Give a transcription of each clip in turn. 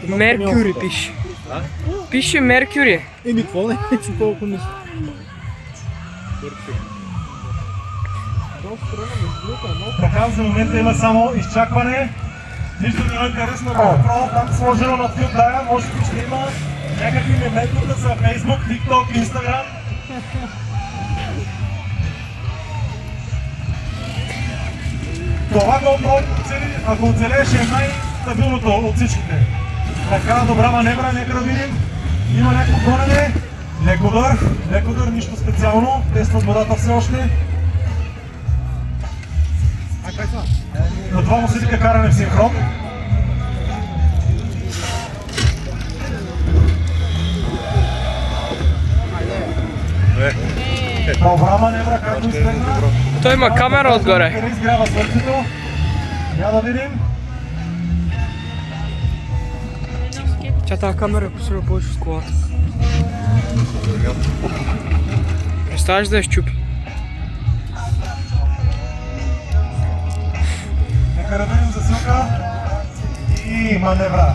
Меркюри пише. Пише Меркюри. Какво не е, че толкова нещо? Така, за момента има само изчакване. Нищо не е интересно, направо там сложено на филдая, може би ще има някакви меметода за Facebook, TikTok, Instagram. Това GoPro, ако оцелееш, е най-стабилното от всичките. Така, добра маневра, нека да видим. Има някакво гонене. Леко удар, нищо специално. Тестват водата все още. На това му се вика каране в синхрон. Добра маневра, както изтегна. Той има камера отгоре. Къде изгрява сърцето. Я да видим. Тя тази камера е посила повече с колата. Представяш да я щупи. Нека да видим засилка и маневра.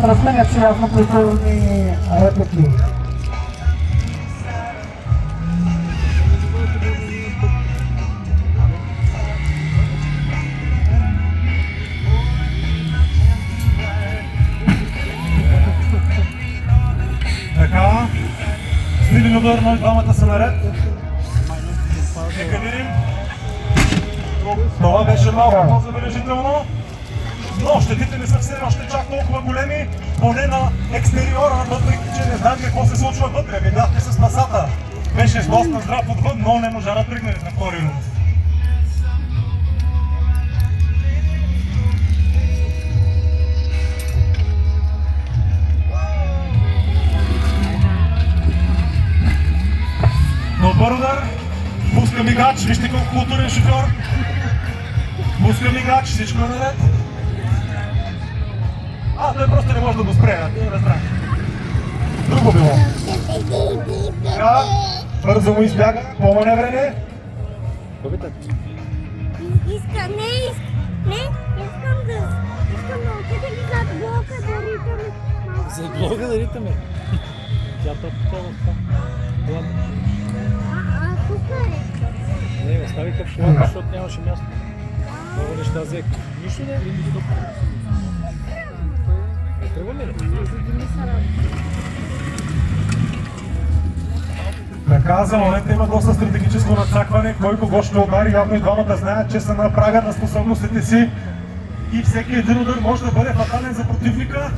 Разменят се явно културни реплики. Така, стилен удар, но двамата са наред. Нека видим. Това беше малко по-забележително, но щетите не са все още чак толкова големи, поне на екстериора, въпреки че не знам какво се случва вътре. Видяхте с масата. Беше доста здрав отвън, но не можа да тръгне на втори рунд. Добър удар. Пуска мигач, вижте колко културен шофьор. Пуска мигач, всичко е наред. Той просто не може да го спре, не разбрах. Друго било. Така, бързо му избяга, по-маневрене. Искам да отида ли зад блока да ритаме. За блога да ритаме. Тя топка в това. Тук е. Не, остави капсулата, защото нямаше място. Много неща взех. Нищо не е. Тръгваме ли? Така, за момента има доста стратегическо надцакване, кой кого ще удари. Явно и двамата знаят, че са на прага на способностите си и всеки един удар може да бъде фатален за противника.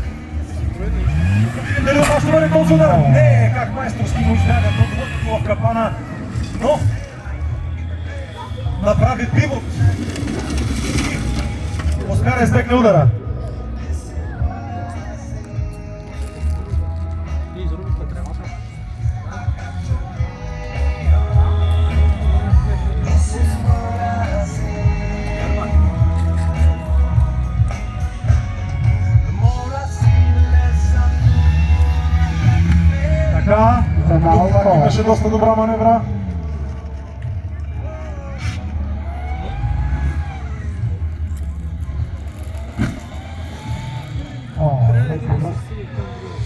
Дали това ще бъде този удар? Не, как майсторски му избяга в капана, но направи пивот. Успя да избегне удара. Така, това имаше доста добра маневра.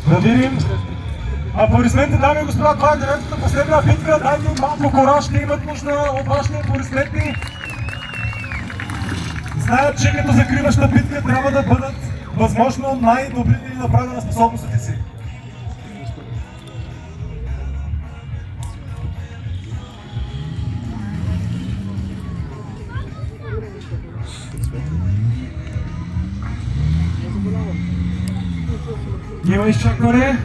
Да видим. Аплодисменти, дами и господа, това е деветата последна битка. Дайте малко кораж, ще имат нужда от вашите аплодисменти. Знаят, че като закриваща битка трябва да бъдат възможно най-добрите на прага на способностите си. Има изчакване.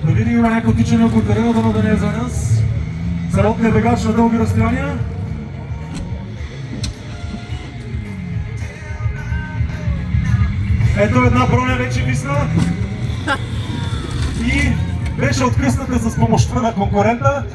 Да видим, има някакво тичане около терена, дано да не е за нас. Целотният бегач на дълги разстояния. Ето една броня вече висна. И беше откъсната с помощта на конкурента.